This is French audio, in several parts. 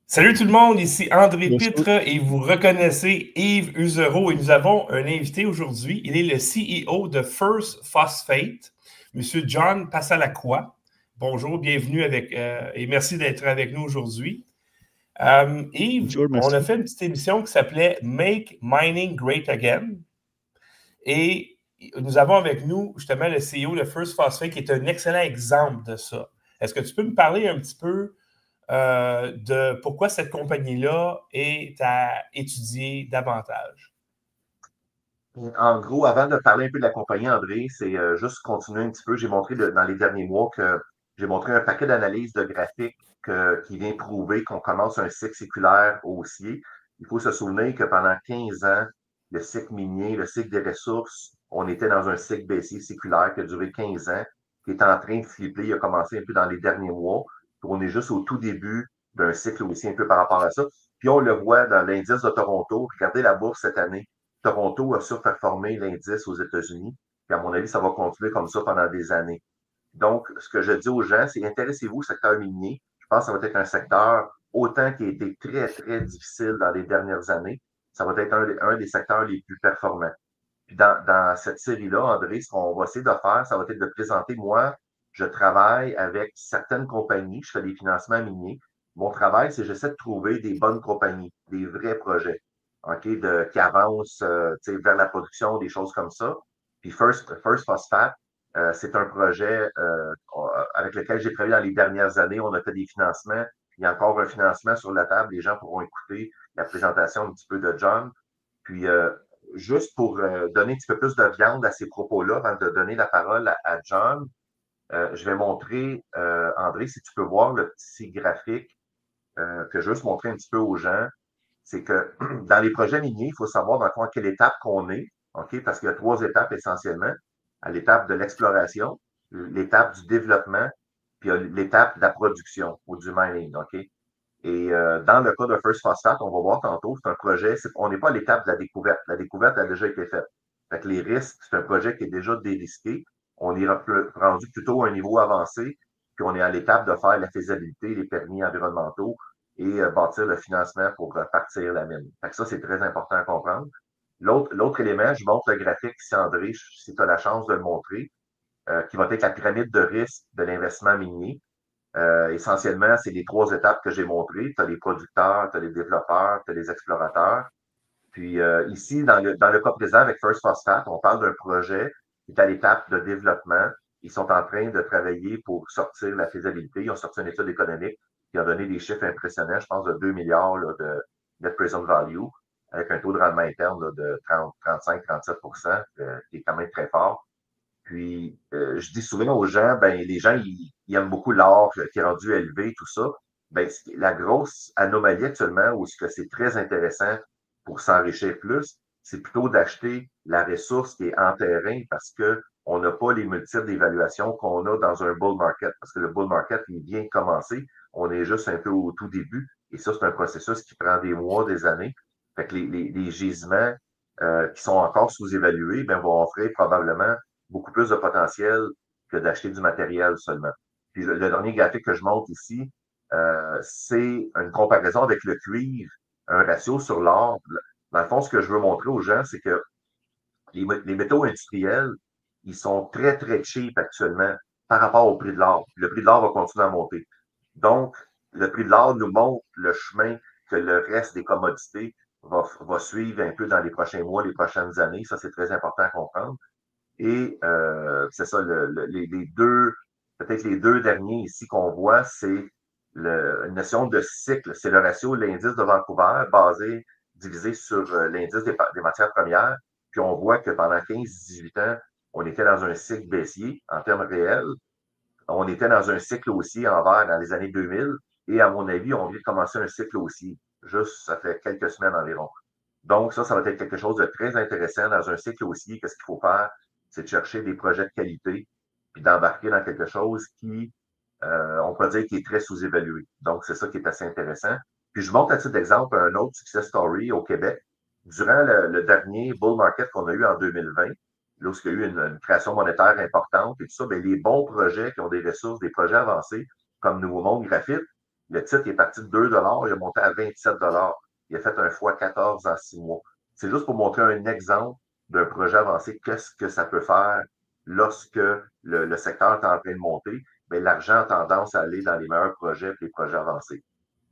Salut tout le monde, ici André Bonjour. Pitre et vous reconnaissez Yves Usereau et nous avons un invité aujourd'hui. Il est le CEO de First Phosphate, Monsieur John Passalacqua. Bonjour, bienvenue et merci d'être avec nous aujourd'hui. Yves, Bonjour, on a merci. fait une petite émission qui s'appelait Make Mining Great Again et nous avons avec nous justement le CEO de First Phosphate qui est un excellent exemple de ça. Est-ce que tu peux me parler un petit peu de pourquoi cette compagnie-là est à étudier davantage? En gros, avant de parler un peu de la compagnie, André, c'est juste continuer un petit peu. J'ai montré dans les derniers mois que j'ai montré un paquet d'analyses de graphiques qui vient prouver qu'on commence un cycle séculaire haussier. Il faut se souvenir que pendant 15 ans, le cycle minier, le cycle des ressources, on était dans un cycle baissier séculaire qui a duré 15 ans, qui est en train de flipper. Il a commencé un peu dans les derniers mois. Puis on est juste au tout début d'un cycle haussier un peu par rapport à ça. Puis on le voit dans l'indice de Toronto. Regardez la bourse cette année. Toronto a surperformé l'indice aux États-Unis. Puis à mon avis, ça va continuer comme ça pendant des années. Donc, ce que je dis aux gens, c'est intéressez-vous au secteur minier. Je pense que ça va être un secteur autant qui a été très, très difficile dans les dernières années. Ça va être un des secteurs les plus performants. Puis dans cette série-là, André, ce qu'on va essayer de faire, ça va être de présenter, moi, je travaille avec certaines compagnies, je fais des financements miniers. Mon travail, c'est j'essaie de trouver des bonnes compagnies, des vrais projets, OK, qui avancent vers la production, des choses comme ça. Puis First Phosphate, c'est un projet avec lequel j'ai travaillé dans les dernières années. On a fait des financements. Il y a encore un financement sur la table. Les gens pourront écouter la présentation un petit peu de John. Puis, juste pour donner un petit peu plus de viande à ces propos-là, avant de donner la parole à John, je vais montrer, André, si tu peux voir le petit graphique que je veux juste montrer un petit peu aux gens, c'est que dans les projets miniers, il faut savoir dans à quelle étape qu'on est, OK? Parce qu'il y a trois étapes essentiellement. À l'étape de l'exploration, l'étape du développement, puis l'étape de la production ou du mining, OK? Et dans le cas de First Phosphate, on va voir tantôt, c'est un projet, on n'est pas à l'étape de la découverte. La découverte a déjà été faite. Fait que les risques, c'est un projet qui est déjà dérisqué. On est rendu plutôt à un niveau avancé, puis on est à l'étape de faire la faisabilité, les permis environnementaux et bâtir le financement pour partir la mine. Fait que ça, c'est très important à comprendre. L'autre élément, je montre le graphique ici, André, si tu as la chance de le montrer, qui va être la pyramide de risque de l'investissement minier. Essentiellement, c'est les trois étapes que j'ai montrées. Tu as les producteurs, tu as les développeurs, tu as les explorateurs. Puis ici, dans le cas présent avec First Phosphate, on parle d'un projet qui est à l'étape de développement. Ils sont en train de travailler pour sortir la faisabilité. Ils ont sorti une étude économique qui a donné des chiffres impressionnants, je pense de 2 milliards là, de net present value, avec un taux de rendement interne là, de 30, 35-37 qui est quand même très fort. Puis, je dis souvent aux gens, ben, les gens, ils aiment beaucoup l'or qui est rendu élevé, tout ça. Ben, la grosse anomalie actuellement, où ce que c'est très intéressant pour s'enrichir plus, c'est plutôt d'acheter la ressource qui est en terrain parce que on n'a pas les multiples d'évaluation qu'on a dans un bull market. Parce que le bull market, il vient de commencer. On est juste un peu au tout début. Et ça, c'est un processus qui prend des mois, des années. Fait que les gisements qui sont encore sous-évalués, ben, vont offrir probablement beaucoup plus de potentiel que d'acheter du matériel seulement. Puis le dernier graphique que je montre ici, c'est une comparaison avec le cuivre, un ratio sur l'or. Dans le fond, ce que je veux montrer aux gens, c'est que les métaux industriels, ils sont très, très cheap actuellement par rapport au prix de l'or. Le prix de l'or va continuer à monter. Donc, le prix de l'or nous montre le chemin que le reste des commodités va suivre un peu dans les prochains mois, les prochaines années. Ça, c'est très important à comprendre. Et c'est ça, les deux, peut-être les deux derniers ici qu'on voit, c'est une notion de cycle. C'est le ratio de l'indice de Vancouver divisé sur l'indice des matières premières. Puis on voit que pendant 15-18 ans, on était dans un cycle baissier en termes réels. On était dans un cycle haussier en vert dans les années 2000. Et à mon avis, on vient de commencer un cycle haussier. Juste, ça fait quelques semaines environ. Donc, ça va être quelque chose de très intéressant dans un cycle haussier. Qu'est-ce qu'il faut faire? C'est de chercher des projets de qualité, puis d'embarquer dans quelque chose qui, on peut dire, qui est très sous-évalué. Donc, c'est ça qui est assez intéressant. Puis, je montre à titre d'exemple un autre success story au Québec. Durant le dernier bull market qu'on a eu en 2020, lorsqu'il y a eu une création monétaire importante et tout ça, bien, les bons projets qui ont des ressources, des projets avancés, comme Nouveau Monde Graphite, Le titre est parti de 2 il a monté à 27 Il a fait un fois 14 en 6 mois. C'est juste pour montrer un exemple d'un projet avancé, qu'est-ce que ça peut faire lorsque le secteur est en train de monter. Mais l'argent a tendance à aller dans les meilleurs projets et les projets avancés.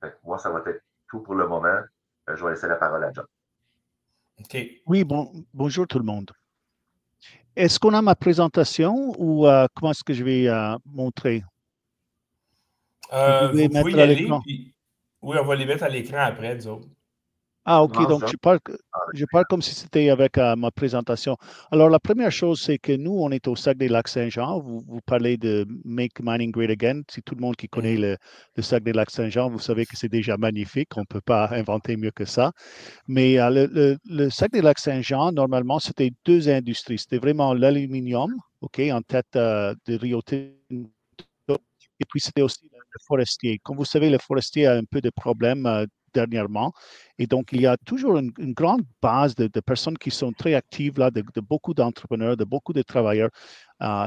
Fait que moi, ça va être tout pour le moment. Je vais laisser la parole à John. OK. Oui, bonjour tout le monde. Est-ce qu'on a ma présentation ou comment est-ce que je vais montrer? Vous pouvez y à aller, l'écran. puis oui, on va les mettre à l'écran après, nous autres. Ah, OK. Non, Donc, John. je parle comme si c'était avec ma présentation. Alors, la première chose, c'est que nous, on est au Saguenay-Lac-Saint-Jean. Vous parlez de Make Mining Great Again. Si tout le monde qui connaît le Saguenay-Lac-Saint-Jean, vous savez que c'est déjà magnifique. On ne peut pas inventer mieux que ça. Mais le Saguenay-Lac-Saint-Jean, normalement, c'était deux industries. C'était vraiment l'aluminium, OK, en tête de Rio Tinto. Et puis, c'était aussi le forestier. Comme vous savez, le forestier a un peu de problèmes dernièrement. Et donc, il y a toujours une grande base de personnes qui sont très actives, là, de beaucoup d'entrepreneurs, de beaucoup de travailleurs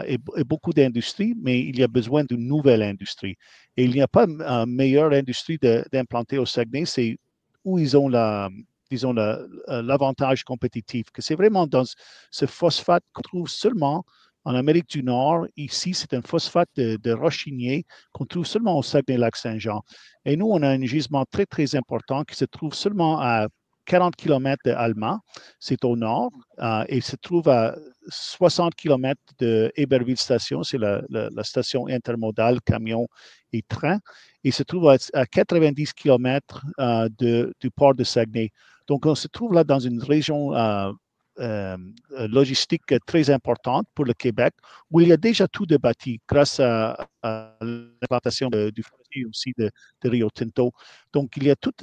et beaucoup d'industries, mais il y a besoin d'une nouvelle industrie. Et il n'y a pas une meilleure industrie d'implanter au Saguenay, c'est où ils ont disons, l'avantage compétitif, que c'est vraiment dans ce phosphate qu'on trouve seulement en Amérique du Nord. Ici, c'est un phosphate de rochinier qu'on trouve seulement au Saguenay-Lac-Saint-Jean. Et nous, on a un gisement très, très important qui se trouve seulement à 40 km d'Alma, c'est au nord, et se trouve à 60 km de Héberville Station, c'est la station intermodale camion et train, et se trouve à 90 km du port de Saguenay. Donc, on se trouve là dans une région logistique très importante pour le Québec, où il y a déjà tout de bâti grâce à l'implantation du forestier aussi de Rio Tinto. Donc, il y a tous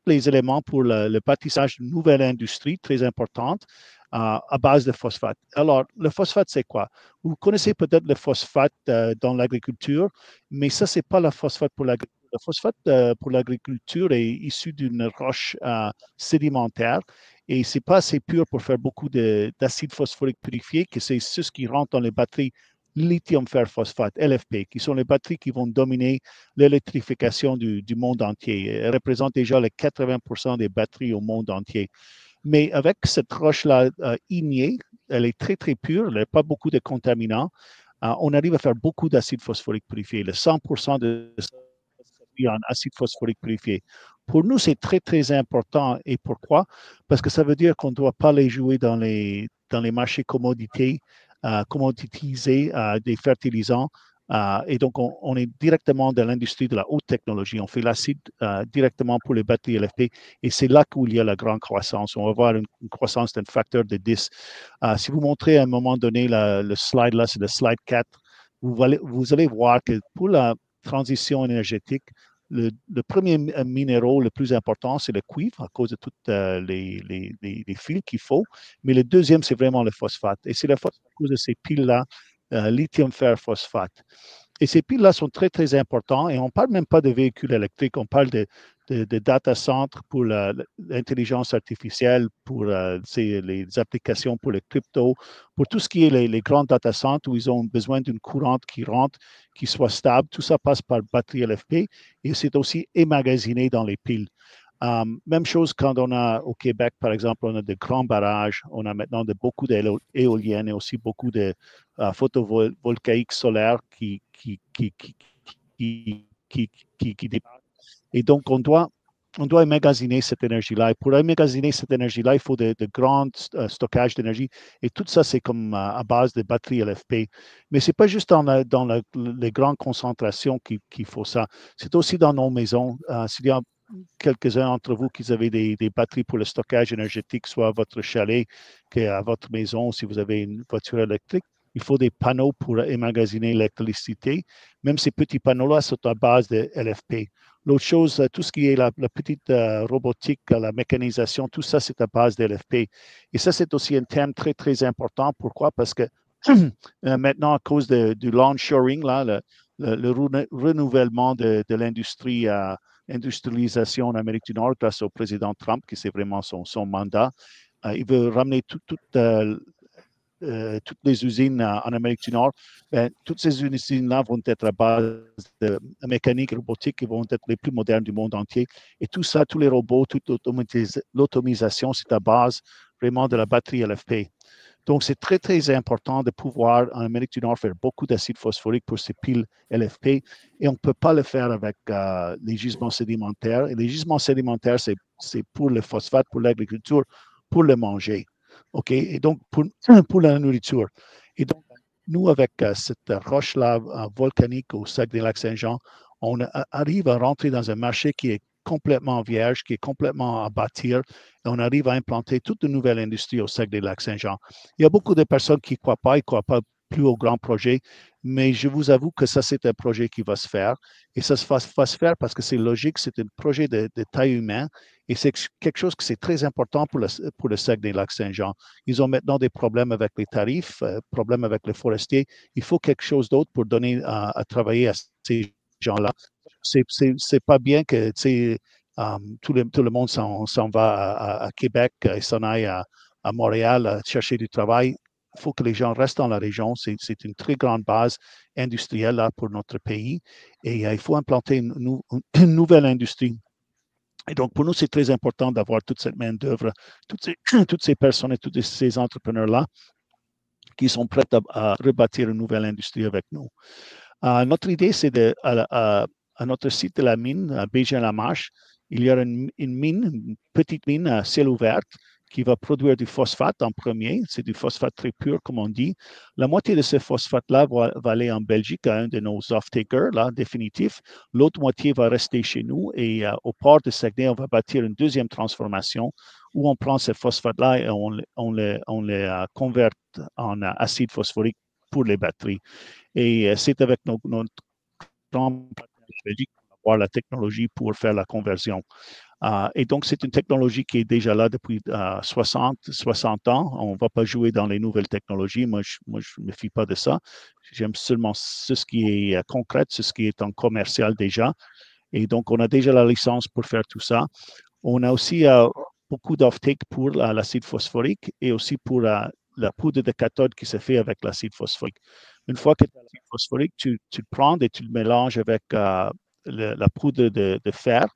les éléments pour le bâtissage d'une nouvelle industrie très importante à base de phosphate. Alors, le phosphate, c'est quoi? Vous connaissez peut-être le phosphate dans l'agriculture, mais ça, ce n'est pas le phosphate pour l'agriculture. Le phosphate pour l'agriculture est issu d'une roche sédimentaire et ce n'est pas assez pur pour faire beaucoup d'acide phosphorique purifié, que c'est ce qui rentre dans les batteries lithium fer phosphate, LFP, qui sont les batteries qui vont dominer l'électrification du monde entier. Elles représentent déjà les 80% des batteries au monde entier. Mais avec cette roche-là ignée, elle est très, très pure, elle n'a pas beaucoup de contaminants. On arrive à faire beaucoup d'acide phosphorique purifié. Le 100% de en acide phosphorique purifié. Pour nous, c'est très, très important. Et pourquoi? Parce que ça veut dire qu'on ne doit pas les jouer dans les marchés commoditisés des fertilisants. Et donc, on est directement dans l'industrie de la haute technologie. On fait l'acide directement pour les batteries LFP. Et c'est là où il y a la grande croissance. On va avoir une croissance d'un facteur de 10. Si vous montrez à un moment donné le slide là, c'est le slide 4, vous allez voir que pour la transition énergétique, le premier minéraux le plus important, c'est le cuivre à cause de tous les fils qu'il faut. Mais le deuxième, c'est vraiment le phosphate. Et c'est le phosphate à cause de ces piles-là, lithium fer phosphate. Et ces piles-là sont très, très importantes. Et on ne parle même pas de véhicules électriques, on parle de data centers pour l'intelligence artificielle, pour les applications pour les cryptos, pour tout ce qui est les grands data centers où ils ont besoin d'une courante qui rentre, qui soit stable. Tout ça passe par batterie LFP et c'est aussi emmagasiné dans les piles. Même chose quand on a au Québec, par exemple, on a de grands barrages, on a maintenant beaucoup d'éoliennes et aussi beaucoup de photovoltaïques solaires qui dépassent. Et donc, on doit emmagasiner cette énergie-là. Et pour emmagasiner cette énergie-là, il faut de grands stockages d'énergie. Et tout ça, c'est comme à base de batteries LFP. Mais ce n'est pas juste dans les grandes concentrations qu'il faut ça. C'est aussi dans nos maisons. S'il y a quelques-uns d'entre vous qui avez des batteries pour le stockage énergétique, soit à votre chalet qu'à votre maison, si vous avez une voiture électrique, il faut des panneaux pour emmagasiner l'électricité. Même ces petits panneaux-là sont à base de LFP. L'autre chose, tout ce qui est la petite robotique, la mécanisation, tout ça, c'est à base de LFP. Et ça, c'est aussi un thème très, très important. Pourquoi? Parce que maintenant, à cause du long-shoring, là, le renouvellement de l'industrie industrialisation en Amérique du Nord grâce au président Trump, qui c'est vraiment son mandat. Il veut ramener toute toutes les usines en Amérique du Nord, ben, toutes ces usines-là vont être à base de mécanique robotique qui vont être les plus modernes du monde entier. Et tout ça, tous les robots, toute l'automatisation, c'est à base vraiment de la batterie LFP. Donc, c'est très, très important de pouvoir, en Amérique du Nord, faire beaucoup d'acide phosphorique pour ces piles LFP. Et on ne peut pas le faire avec les gisements sédimentaires. Et les gisements sédimentaires, c'est pour le phosphate, pour l'agriculture, pour le manger. OK? Et donc, pour la nourriture. Et donc, nous, avec cette roche-là volcanique au Saguenay-Lac-Saint-Jean, on arrive à rentrer dans un marché qui est complètement vierge, qui est complètement à bâtir, et on arrive à implanter toute une nouvelle industrie au Saguenay-Lac-Saint-Jean. Il y a beaucoup de personnes qui ne croient pas, ils ne croient pas plus au grand projet, mais je vous avoue que ça, c'est un projet qui va se faire, et ça va se faire parce que c'est logique, c'est un projet de taille humaine, et c'est quelque chose qui c'est très important pour le Saguenay-Lac-Saint-Jean. Ils ont maintenant des problèmes avec les tarifs, problèmes avec les forestiers. Il faut quelque chose d'autre pour donner à travailler à ces gens-là. C'est pas bien que tout le monde s'en va à Québec et s'en aille à Montréal chercher du travail. Il faut que les gens restent dans la région. C'est une très grande base industrielle là, pour notre pays et il faut implanter une nouvelle industrie. Et donc, pour nous, c'est très important d'avoir toute cette main-d'œuvre, toutes ces personnes et tous ces entrepreneurs-là qui sont prêts à rebâtir une nouvelle industrie avec nous. Notre idée, c'est à notre site de la mine, à Bégin-la-Marche, il y aura une mine, une petite mine à ciel ouvert qui va produire du phosphate en premier. C'est du phosphate très pur, comme on dit. La moitié de ce phosphate-là va aller en Belgique à un de nos off-takers, là, définitif. L'autre moitié va rester chez nous et au port de Saguenay, on va bâtir une deuxième transformation où on prend ce phosphate-là et on le convertit en acide phosphorique pour les batteries. Et c'est avec notre grand partenaire Belgique qu'on va avoir la technologie pour faire la conversion. Et donc, c'est une technologie qui est déjà là depuis 60 ans. On ne va pas jouer dans les nouvelles technologies. Moi, je ne me fie pas de ça. J'aime seulement ce qui est concret, ce qui est en commercial déjà. Et donc, on a déjà la licence pour faire tout ça. On a aussi beaucoup d'off-take pour l'acide phosphorique et aussi pour la poudre de cathode qui se fait avec l'acide phosphorique. Une fois que tu as l'acide phosphorique, tu le prends et tu le mélanges avec la poudre de fer.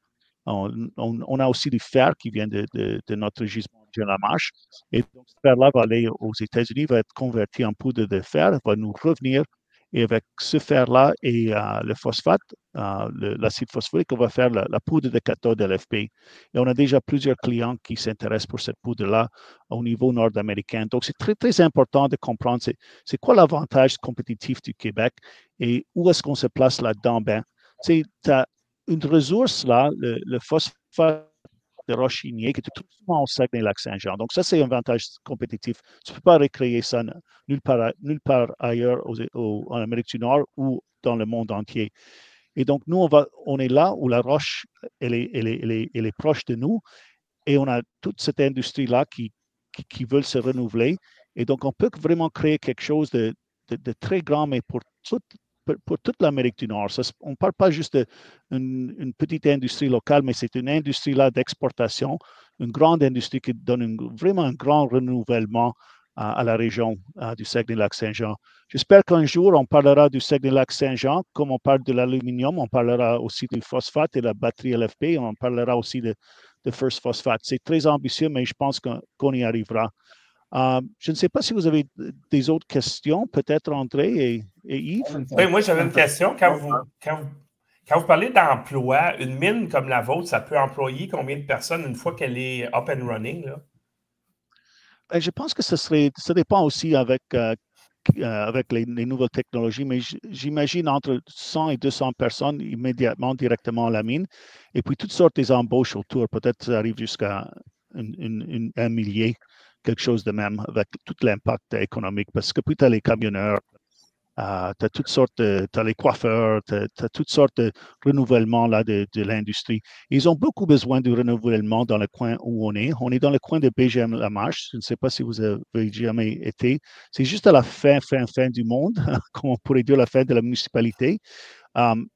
On a aussi du fer qui vient de notre gisement de la Marche. Et donc, ce fer-là va aller aux États-Unis, va être converti en poudre de fer, va nous revenir. Et avec ce fer-là et le phosphate, l'acide phosphorique, on va faire la poudre de cathode LFP. Et on a déjà plusieurs clients qui s'intéressent pour cette poudre-là au niveau nord-américain. Donc, c'est très, très important de comprendre c'est quoi l'avantage compétitif du Québec et où est-ce qu'on se place là-dedans. Ben, tu as une ressource là, le phosphate de roche ignée qui est tout souvent au Saguenay-Lac-Saint-Jean. Donc, ça, c'est un avantage compétitif. Tu ne peux pas recréer ça nulle part ailleurs en Amérique du Nord ou dans le monde entier. Et donc, nous, on est là où la roche, elle est proche de nous et on a toute cette industrie-là qui veut se renouveler. Et donc, on peut vraiment créer quelque chose de très grand, mais pour toute l'Amérique du Nord. On ne parle pas juste d'une petite industrie locale, mais c'est une industrie là d'exportation, une grande industrie qui donne vraiment un grand renouvellement à la région du Saguenay-Lac-Saint-Jean. J'espère qu'un jour, on parlera du Saguenay-Lac-Saint-Jean, comme on parle de l'aluminium, on parlera aussi du phosphate et de la batterie LFP, on parlera aussi de First Phosphate. C'est très ambitieux, mais je pense qu'on y arrivera. Je ne sais pas si vous avez des autres questions, peut-être André et Yves. Oui, moi j'avais une question. Quand vous parlez d'emploi, une mine comme la vôtre, ça peut employer combien de personnes une fois qu'elle est up and running, là? Ben, je pense que ça dépend aussi avec les nouvelles technologies, mais j'imagine entre 100 et 200 personnes immédiatement, directement à la mine. Et puis toutes sortes d'embauches autour. Peut-être ça arrive jusqu'à un millier, quelque chose de même, avec tout l'impact économique. Parce que puis tu as les camionneurs, tu as toutes sortes, tu as les coiffeurs, tu as toutes sortes de renouvellements là, de l'industrie. Ils ont beaucoup besoin de renouvellement dans le coin où on est. On est dans le coin de Bégin-la-Marche. Je ne sais pas si vous avez jamais été. C'est juste à la fin du monde, comme on pourrait dire, la fin de la municipalité.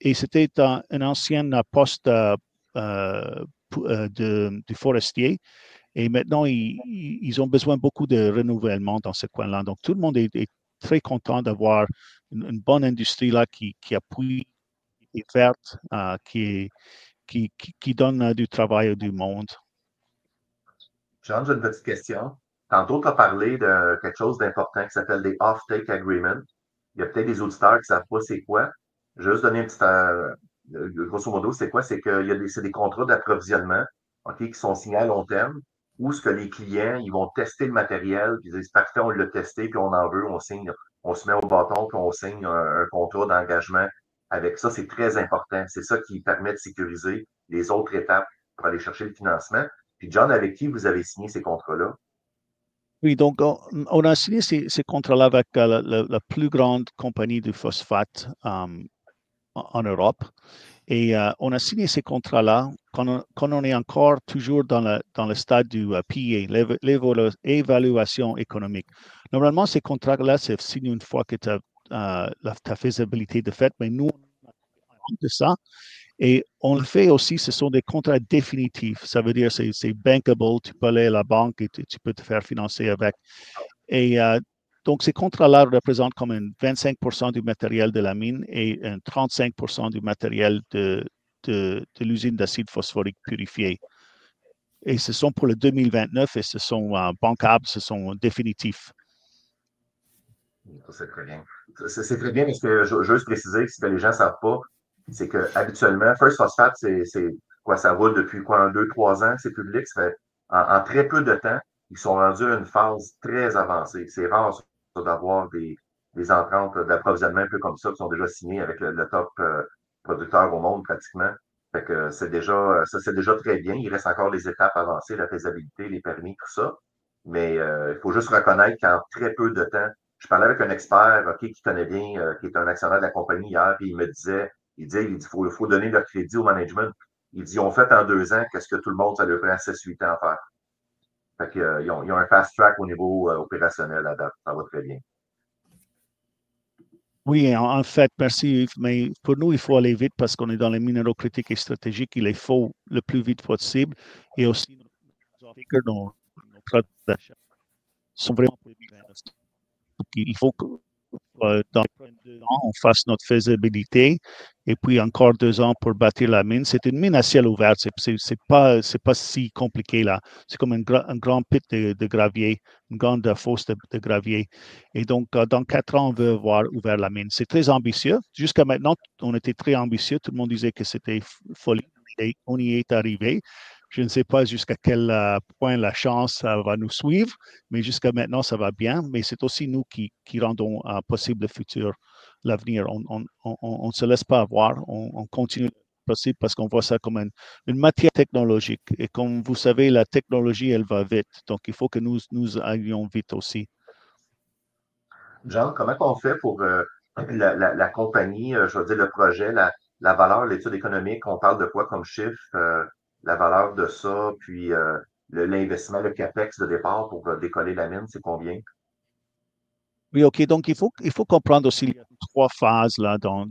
Et c'était un ancien poste du forestier. Et maintenant, ils ont besoin beaucoup de renouvellement dans ce coin-là. Donc, tout le monde est très content d'avoir une bonne industrie là qui appuie, qui est verte, qui donne du travail à du monde. John, j'ai une petite question. Tantôt, tu as parlé de quelque chose d'important qui s'appelle des off-take agreements. Il y a peut-être des auditeurs qui ne savent pas c'est quoi. Je vais juste donner un petit, grosso modo, c'est quoi? C'est qu'il y a c'est des contrats d'approvisionnement, OK, qui sont signés à long terme, où ce que les clients, ils vont tester le matériel, puis ils disent, parfait, on l'a testé, puis on en veut, on signe, on se met au bâton, puis on signe un contrat d'engagement avec ça. C'est très important. C'est ça qui permet de sécuriser les autres étapes pour aller chercher le financement. Puis John, avec qui vous avez signé ces contrats-là? Oui, donc on a signé ces contrats-là avec la plus grande compagnie de phosphate en Europe. Et on a signé ces contrats-là quand on est encore toujours dans le stade du PEA, l'évaluation économique. Normalement, ces contrats-là se signent une fois que tu as ta faisabilité de fait, mais nous, on a de ça. Et on le fait aussi, ce sont des contrats définitifs. Ça veut dire que c'est bankable, tu peux aller à la banque et tu peux te faire financer avec. Et donc, ces contrats-là représentent comme 25% du matériel de la mine et 35% du matériel de l'usine d'acide phosphorique purifié. Et ce sont pour le 2029 et ce sont bancables, ce sont définitifs. C'est très bien. C'est très bien, mais ce que je veux juste préciser, ce que les gens ne savent pas, c'est que habituellement, First Phosphate, c'est quoi, ça roule depuis quoi, 2, 3 ans, c'est public, ça fait en très peu de temps, ils sont rendus à une phase très avancée. C'est rare ça, d'avoir des ententes d'approvisionnement un peu comme ça qui sont déjà signées avec le top producteur au monde pratiquement. Fait que c'est déjà, ça c'est déjà très bien. Il reste encore les étapes avancées, la faisabilité, les permis, tout ça. Mais il faut juste reconnaître qu'en très peu de temps, je parlais avec un expert, OK, qui connaît bien, qui est un actionnaire de la compagnie hier, puis il me disait, il dit, faut donner leur crédit au management. Il dit, ils ont fait en 2 ans qu'est-ce que tout le monde, ça leur prend 7, 8 ans à faire. Fait qu'ils ont un fast track au niveau opérationnel à date. Ça va très bien. Oui, en fait, merci Yves, mais pour nous, il faut aller vite parce qu'on est dans les minéraux critiques et stratégiques. Il les faut le plus vite possible. Et aussi, nos produits d'achat sont vraiment pour les investissements. Il faut que dans 2 ans, on fasse notre faisabilité et puis encore 2 ans pour bâtir la mine. C'est une mine à ciel ouvert. C'est pas si compliqué là. C'est comme un grand pit de gravier, une grande fosse de gravier. Et donc, dans 4 ans, on veut avoir ouvert la mine. C'est très ambitieux. Jusqu'à maintenant, on était très ambitieux. Tout le monde disait que c'était folie. Et on y est arrivé. Je ne sais pas jusqu'à quel point la chance va nous suivre, mais jusqu'à maintenant, ça va bien. Mais c'est aussi nous qui rendons possible le futur, l'avenir. On ne se laisse pas avoir, on continue possible parce qu'on voit ça comme une matière technologique. Et comme vous savez, la technologie, elle va vite. Donc, il faut que nous allions vite aussi. Jean, comment on fait pour la compagnie, je veux dire le projet, la valeur, l'étude économique, on parle de quoi comme chiffre, la valeur de ça, puis l'investissement, le CAPEX de départ pour décoller la mine, c'est combien? Oui, OK. Donc, il faut comprendre aussi qu'il y a 3 phases là, dans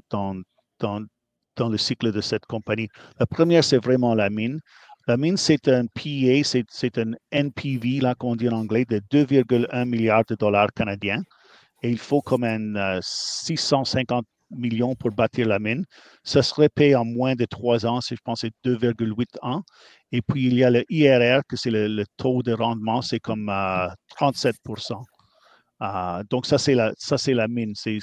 le cycle de cette compagnie. La première, c'est vraiment la mine. La mine, c'est un PEA, c'est un NPV, là, qu'on dit en anglais, de 2,1 milliards de dollars canadiens. Et il faut comme 650 millions pour bâtir la mine. Ça serait payé en moins de 3 ans, je pense que c'est 2,8 ans. Et puis, il y a le IRR, que c'est le taux de rendement, c'est comme 37%. Donc, ça, c'est la mine. C'est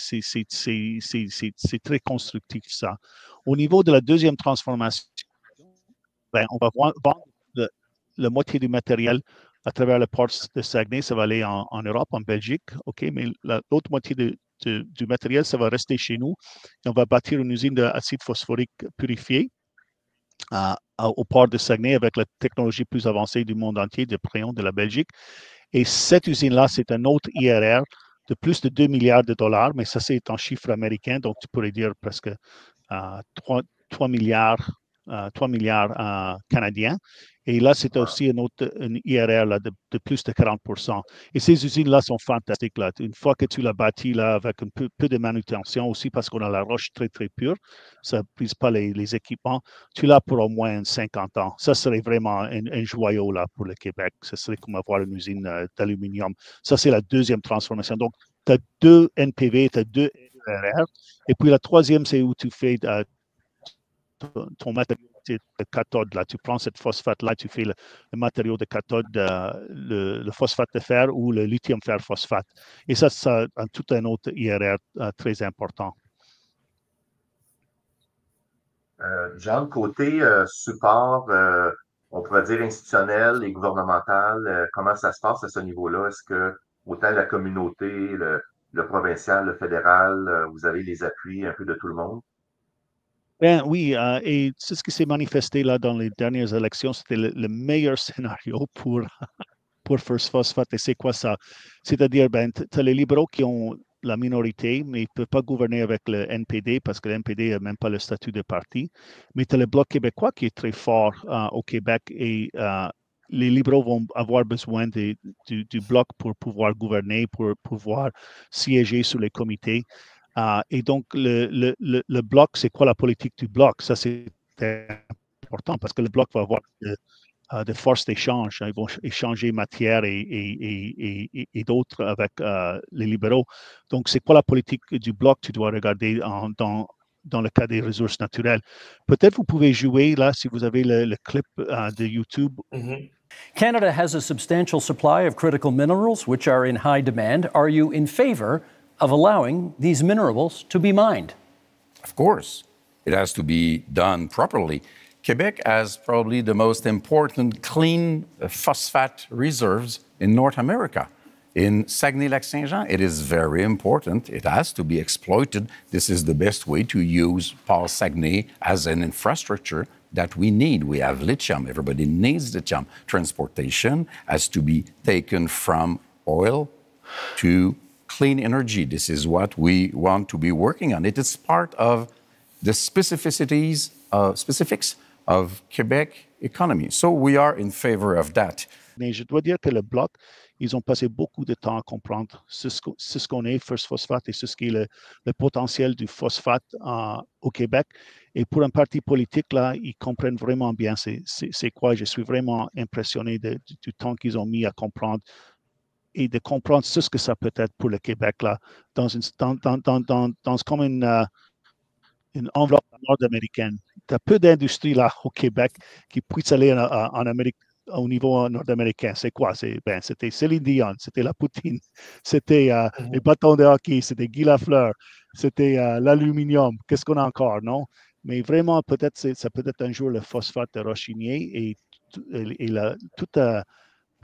très constructif, ça. Au niveau de la deuxième transformation, ben, on va vendre la moitié du matériel à travers le port de Saguenay. Ça va aller en Europe, en Belgique, OK, mais l'autre moitié du matériel, ça va rester chez nous. Et on va bâtir une usine d'acide phosphorique purifié au port de Saguenay avec la technologie plus avancée du monde entier, de Préon, de la Belgique. Et cette usine-là, c'est un autre IRR de plus de 2 milliards de dollars, mais ça, c'est en chiffre américain, donc tu pourrais dire presque 3 milliards 3 milliards canadiens. Et là, c'est aussi une IRR là, de plus de 40%. Et ces usines-là sont fantastiques. Là. Une fois que tu l'as bâti là, avec un peu de manutention aussi, parce qu'on a la roche très, très pure, ça ne prise pas les équipements, tu l'as pour au moins 50 ans. Ça serait vraiment un joyau là, pour le Québec. Ce serait comme avoir une usine d'aluminium. Ça, c'est la deuxième transformation. Donc, tu as 2 NPV, tu as 2 IRR. Et puis, la troisième, c'est où tu fais ton matériau de cathode. Là. Tu prends cette phosphate-là, tu fais le matériau de cathode, le phosphate de fer ou le lithium fer phosphate. Et ça a tout un autre IRR très important. John, côté support, on pourrait dire institutionnel et gouvernemental, comment ça se passe à ce niveau-là? Est-ce que autant la communauté, le provincial, le fédéral, vous avez les appuis un peu de tout le monde? Ben, oui, et c'est ce qui s'est manifesté là dans les dernières élections. C'était le meilleur scénario pour First Phosphate. Et c'est quoi ça? C'est-à-dire, ben, tu as les libéraux qui ont la minorité, mais ils ne peuvent pas gouverner avec le NPD parce que le NPD n'a même pas le statut de parti. Mais tu as le Bloc québécois qui est très fort au Québec et les libéraux vont avoir besoin du Bloc pour pouvoir gouverner, pour pouvoir siéger sur les comités. Et donc, le Bloc, c'est quoi la politique du Bloc? Ça, c'est important parce que le Bloc va avoir de force d'échange. Ils vont échanger matière et d'autres avec les libéraux. Donc, c'est quoi la politique du Bloc? Tu dois regarder dans le cas des ressources naturelles. Peut-être vous pouvez jouer là, si vous avez le clip de YouTube. Mm-hmm. Canada has a substantial supply of critical minerals, which are in high demand. Are you in favor of allowing these minerals to be mined? Of course. It has to be done properly. Quebec has probably the most important clean phosphate reserves in North America. In Saguenay-Lac-Saint-Jean, it is very important. It has to be exploited. This is the best way to use Paul Saguenay as an infrastructure that we need. We have lithium. Everybody needs lithium. Transportation has to be taken from oil to clean energy. This is what we want to be working on. It is part of the specificities, specifics of Quebec economy. So we are in favor of that. Mais je dois dire que le Bloc, ils ont passé beaucoup de temps à comprendre ce qu'on est, First Phosphate, et ce qui est le potentiel du phosphate au Québec. Et pour un parti politique, là, ils comprennent vraiment bien c'est quoi. Je suis vraiment impressionné du temps qu'ils ont mis à comprendre et de comprendre ce que ça peut être pour le Québec, là, dans comme une enveloppe nord-américaine. Tu as peu d'industries là au Québec qui puissent aller en Amérique au niveau nord-américain. C'est quoi? C'était Céline Dion, c'était la poutine, c'était les bâtons de hockey, c'était Guy Lafleur, c'était l'aluminium. Qu'est-ce qu'on a encore, non? Mais vraiment, peut-être ça peut être un jour le phosphate de rochinier et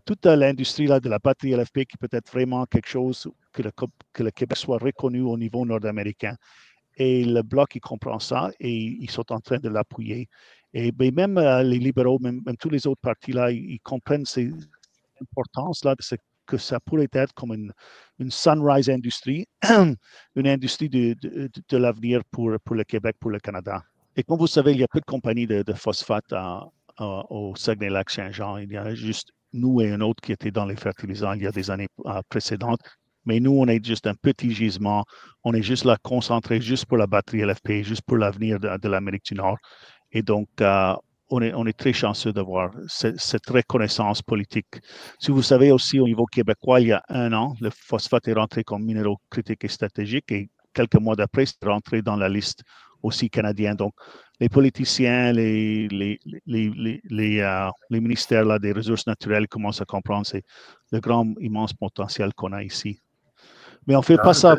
toute l'industrie là, de la batterie LFP qui peut être vraiment quelque chose que le Québec soit reconnu au niveau nord-américain. Et le Bloc, il comprend ça et ils sont en train de l'appuyer. Et même les libéraux, même tous les autres partis, là, ils comprennent cette importance-là, que ça pourrait être comme une sunrise industrie, une industrie de l'avenir pour le Québec, pour le Canada. Et comme vous savez, il y a peu de compagnies de phosphate au Saguenay-Lac-Saint-Jean. Il y a juste nous et un autre qui était dans les fertilisants il y a des années précédentes. Mais nous, on est juste un petit gisement. On est juste là concentré juste pour la batterie LFP, juste pour l'avenir de l'Amérique du Nord. Et donc, on est très chanceux d'avoir cette reconnaissance politique. Si vous savez aussi, au niveau québécois, il y a 1 an, le phosphate est rentré comme minéraux critique et stratégique et quelques mois d'après, c'est rentré dans la liste aussi canadienne. Donc, les politiciens, les ministères là, des ressources naturelles commencent à comprendre le grand, immense potentiel qu'on a ici. Mais on ne fait pas ça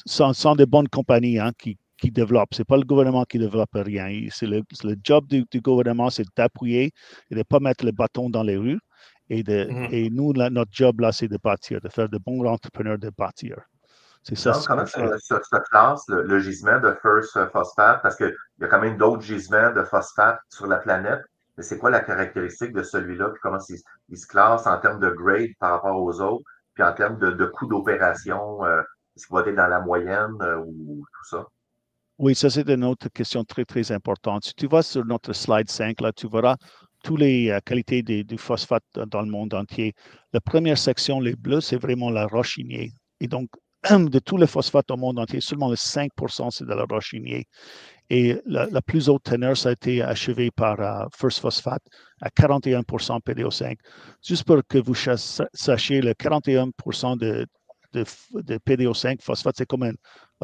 sans de bonnes compagnies qui développent. Ce n'est pas le gouvernement qui ne développe rien. C'est le job du gouvernement, c'est d'appuyer et de ne pas mettre le bâton dans les rues. Et nous, notre job, là, c'est de bâtir, de faire de bons entrepreneurs de bâtir. C'est ça. Donc, comment se classe le gisement de First Phosphate? Parce qu'il y a quand même d'autres gisements de phosphate sur la planète. Mais c'est quoi la caractéristique de celui-là? Puis comment il se classe en termes de grade par rapport aux autres? Puis en termes de coût d'opération, est-ce qu'il va être dans la moyenne ou tout ça? Oui, ça, c'est une autre question très, très importante. Si tu vas sur notre slide 5, là, tu verras toutes les qualités du phosphate dans le monde entier. La première section, les bleus, c'est vraiment la roche ignée. Et donc, de tous les phosphates au monde entier, seulement le 5% c'est de la roche ignée. Et la plus haute teneur, ça a été achevé par First Phosphate à 41% PDO5. Juste pour que vous sachiez, le 41% de PDO5 phosphate, c'est comme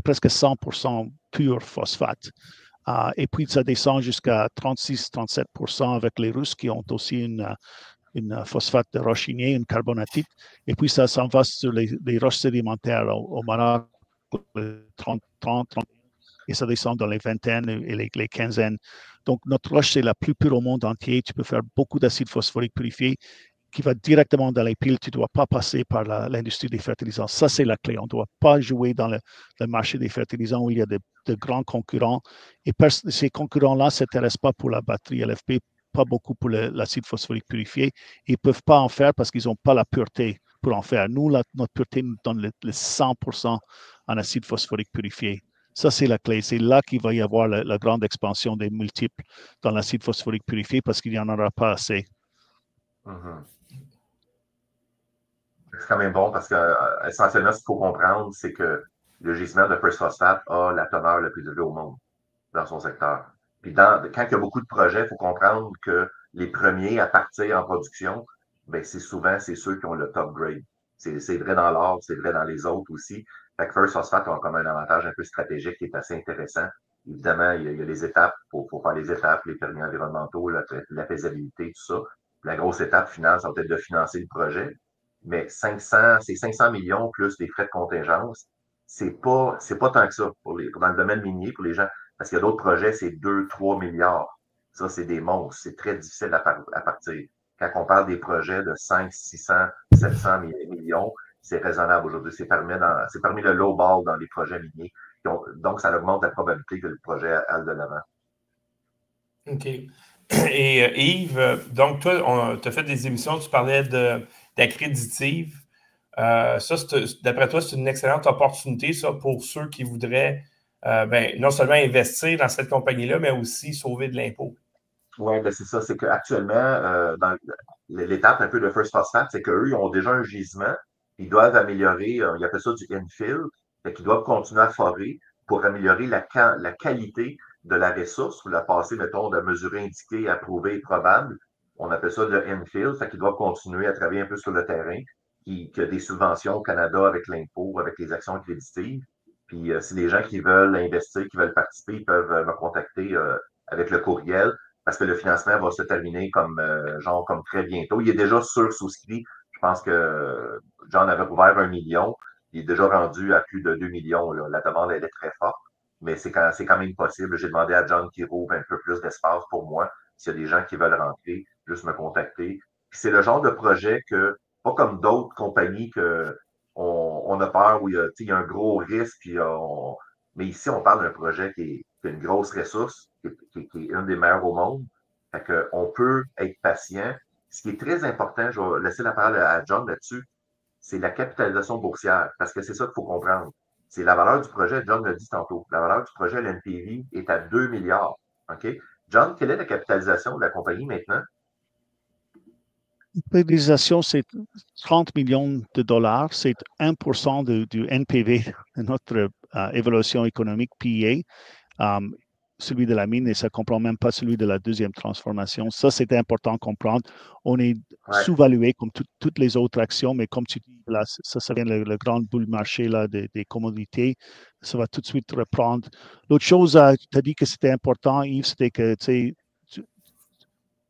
presque 100% pur phosphate. Et puis, ça descend jusqu'à 36-37% avec les Russes qui ont aussi une phosphate de roche ignée, une carbonatite. Et puis, ça s'en va sur les roches sédimentaires au Maroc, 30, et ça descend dans les vingtaines et les quinzaines. Donc, notre roche, c'est la plus pure au monde entier. Tu peux faire beaucoup d'acide phosphorique purifié qui va directement dans les piles. Tu ne dois pas passer par l'industrie des fertilisants. Ça, c'est la clé. On ne doit pas jouer dans le marché des fertilisants où il y a de grands concurrents. Et ces concurrents-là ne s'intéressent pas pour la batterie LFP, pas beaucoup pour l'acide phosphorique purifié. Ils ne peuvent pas en faire parce qu'ils n'ont pas la pureté pour en faire. Nous, notre pureté nous donne le 100% en acide phosphorique purifié. Ça, c'est la clé. C'est là qu'il va y avoir la grande expansion des multiples dans l'acide phosphorique purifié parce qu'il n'y en aura pas assez. C'est quand même bon parce que essentiellement, ce qu'il faut comprendre, c'est que le gisement de First Phosphate a la teneur la plus élevée au monde dans son secteur. Puis quand il y a beaucoup de projets, il faut comprendre que les premiers à partir en production, ben c'est souvent ceux qui ont le top grade. C'est vrai dans l'or, c'est vrai dans les autres aussi. Fait que First Phosphate a comme un avantage un peu stratégique qui est assez intéressant. Évidemment, il y a les étapes, faut faire les étapes, les permis environnementaux, la faisabilité, tout ça. La grosse étape finale, ça va être de financer le projet. Mais c'est 500 millions plus des frais de contingence. C'est pas tant que ça dans le domaine minier pour les gens. Parce qu'il y a d'autres projets, c'est 2-3 milliards. Ça, c'est des monstres. C'est très difficile à partir. Quand on parle des projets de 5, 600, 700 millions, c'est raisonnable aujourd'hui. C'est parmi le low ball dans les projets miniers. Donc, ça augmente la probabilité que le projet aille de l'avant. OK. Et Yves, donc toi, tu as fait des émissions, tu parlais d'accréditive. Ça, d'après toi, c'est une excellente opportunité, ça, pour ceux qui voudraient non seulement investir dans cette compagnie-là, mais aussi sauver de l'impôt. Oui, ben c'est ça. C'est qu'actuellement, dans l'étape un peu de First Phosphate, c'est qu'eux, ils ont déjà un gisement. Ils doivent améliorer, ils appellent ça du infill. Fait qu'ils doivent continuer à forer pour améliorer la qualité de la ressource ou la passer, mettons, de mesurer indiqué, approuvé, probable. On appelle ça le infill. Fait qu'ils doivent continuer à travailler un peu sur le terrain. Qu'il y a des subventions au Canada avec l'impôt, avec les actions accréditives. Puis si les gens qui veulent investir, qui veulent participer, ils peuvent me contacter avec le courriel parce que le financement va se terminer comme très bientôt. Il est déjà souscrit. Je pense que John avait ouvert 1 million. Il est déjà rendu à plus de 2 millions. Là. La demande, elle est très forte, mais c'est quand même possible. J'ai demandé à John qu'il rouvre un peu plus d'espace pour moi. S'il y a des gens qui veulent rentrer, juste me contacter. Puis c'est le genre de projet que, pas comme d'autres compagnies que on a peur où il y a un gros risque, mais ici, on parle d'un projet qui a une grosse ressource, qui est une des meilleures au monde. Fait qu'on peut être patient. Ce qui est très important, je vais laisser la parole à John là-dessus, c'est la capitalisation boursière, parce que c'est ça qu'il faut comprendre. C'est la valeur du projet, John l'a dit tantôt, la valeur du projet, l'NPV, est à 2 milliards. OK? John, quelle est la capitalisation de la compagnie maintenant? La capitalisation, c'est 30 millions de dollars. C'est 1% du NPV, de notre évaluation économique PEA. Celui de la mine, et ça ne comprend même pas celui de la deuxième transformation. Ça, c'est important à comprendre. On est sous-valué comme toutes les autres actions, mais comme tu dis, là, ça vient le grand bull marché là, des commodités. Ça va tout de suite reprendre. L'autre chose, tu as dit que c'était important, Yves, c'était que il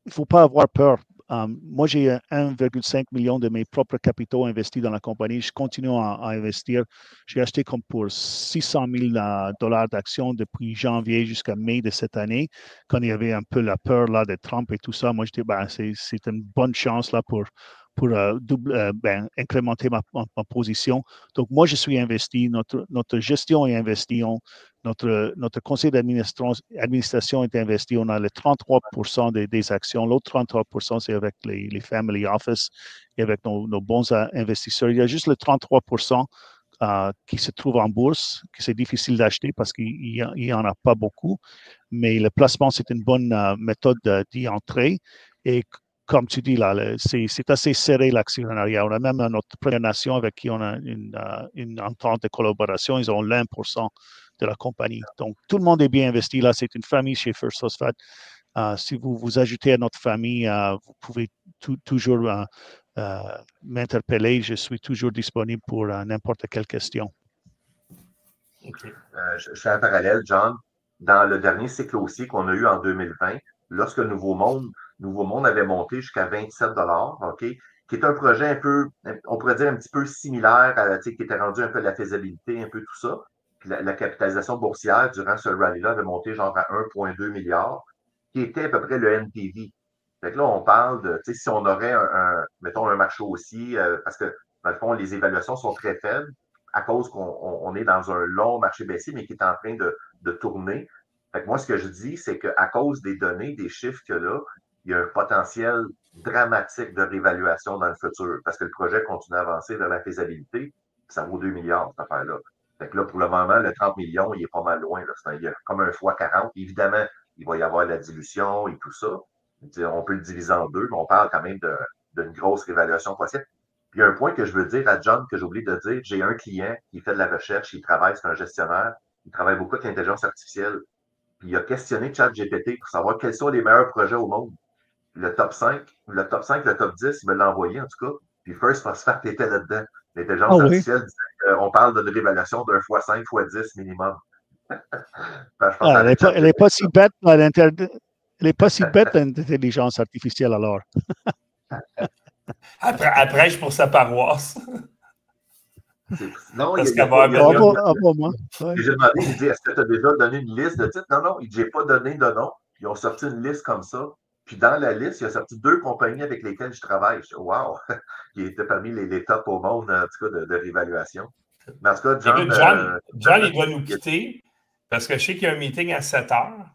ne faut pas avoir peur. Moi, j'ai 1,5 million de mes propres capitaux investis dans la compagnie. Je continue à investir. J'ai acheté comme pour 600 000 dollars d'actions depuis janvier jusqu'à mai de cette année, quand il y avait un peu la peur là, de Trump et tout ça. Moi, je dis, c'est une bonne chance là, pour incrémenter ma position. Donc, moi, je suis investi. Notre gestion est investie. Notre conseil d'administration est investi. On a le 33% des actions. L'autre 33%, c'est avec les family office et avec nos bons investisseurs. Il y a juste le 33% qui se trouvent en bourse, que c'est difficile d'acheter parce qu'il n'y en a pas beaucoup. Mais le placement, c'est une bonne méthode d'y entrer. Et comme tu dis, là, c'est assez serré l'actionnariat. On a même notre Première Nation avec qui on a une entente de collaboration. Ils ont l'1% de la compagnie. Donc, tout le monde est bien investi. Là, c'est une famille chez First Phosphate. Si vous vous ajoutez à notre famille, vous pouvez toujours m'interpeller. Je suis toujours disponible pour n'importe quelle question. Okay. Je fais un parallèle, John. Dans le dernier cycle haussier qu'on a eu en 2020, lorsque Nouveau Monde avait monté jusqu'à 27 $, OK, qui est un projet un peu, on pourrait dire un petit peu similaire à, qui était rendu un peu de la faisabilité, un peu tout ça. Puis la capitalisation boursière durant ce rallye-là avait monté genre à 1,2 milliard, qui était à peu près le NPV. Fait que là, on parle de, si on aurait mettons, un marché haussier, parce que, dans le fond, les évaluations sont très faibles à cause qu'on est dans un long marché baissier, mais qui est en train de tourner. Fait que moi, ce que je dis, c'est qu'à cause des données, des chiffres qu'il y a là, il y a un potentiel dramatique de réévaluation dans le futur, parce que le projet continue à avancer vers la faisabilité, ça vaut 2 milliards, cette affaire-là. Fait que là, pour le moment, le 30 millions, il est pas mal loin. Là. Il y a comme un fois 40. Évidemment, il va y avoir la dilution et tout ça. On peut le diviser en deux, mais on parle quand même d'une grosse réévaluation possible. Puis il y a un point que je veux dire à John, que j'ai oublié de dire. J'ai un client qui fait de la recherche, il travaille, c'est un gestionnaire, il travaille beaucoup avec l'intelligence artificielle. Puis il a questionné ChatGPT pour savoir quels sont les meilleurs projets au monde. Le top 5, le top 10, il me l'a envoyé en tout cas. Puis First Phosphate était là-dedans. L'intelligence artificielle disait qu'on parle d'une réévaluation d'un x5, x10 minimum. Elle n'est pas si bête à l'intérieur. Elle n'est pas si bête, l'intelligence artificielle, alors. Elle prêche pour sa paroisse. Non, j'ai demandé, il dit, est-ce que tu as déjà donné une liste de titres? Non, il dit, j'ai pas donné de nom. Ils ont sorti une liste comme ça. Puis dans la liste, il a sorti 2 compagnies avec lesquelles je travaille. Je dis, wow! Il était parmi les tops au monde, en tout cas, de réévaluation. Mais en tout cas, John, il doit nous quitter parce que je sais qu'il y a un meeting à 7 heures.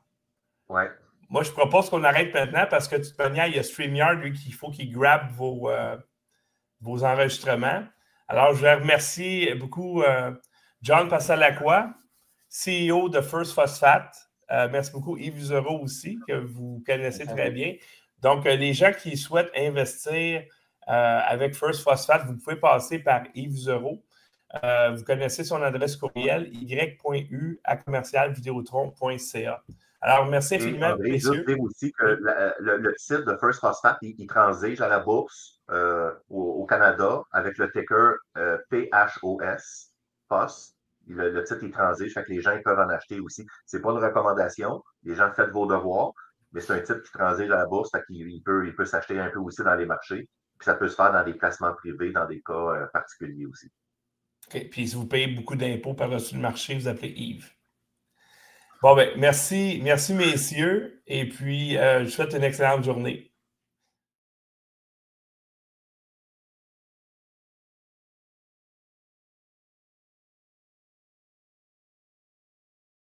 Ouais. Moi, je propose qu'on arrête maintenant parce que de toute manière, il y a StreamYard, lui, qu'il faut qu'il grabe vos enregistrements. Alors, je remercie beaucoup John Passalacqua, CEO de First Phosphate. Merci beaucoup Yves Usereau aussi, que vous connaissez très bien. Donc, les gens qui souhaitent investir avec First Phosphate, vous pouvez passer par Yves Usereau. Vous connaissez son adresse courriel y.u@commercialvideotron.ca. Alors, merci infiniment, André, messieurs. juste dire aussi que le titre de First Phosphate, il transige à la bourse au Canada avec le ticker PHOS, PHOS. Le titre, il transige, fait que les gens ils peuvent en acheter aussi. C'est pas une recommandation. Les gens, faites vos devoirs, mais c'est un titre qui transige à la bourse, fait qu'il peut s'acheter un peu aussi dans les marchés. Puis ça peut se faire dans des placements privés, dans des cas particuliers aussi. OK. Puis si vous payez beaucoup d'impôts par-dessus le marché, vous appelez Yves. Bon, ben, merci messieurs. Et puis, je vous souhaite une excellente journée.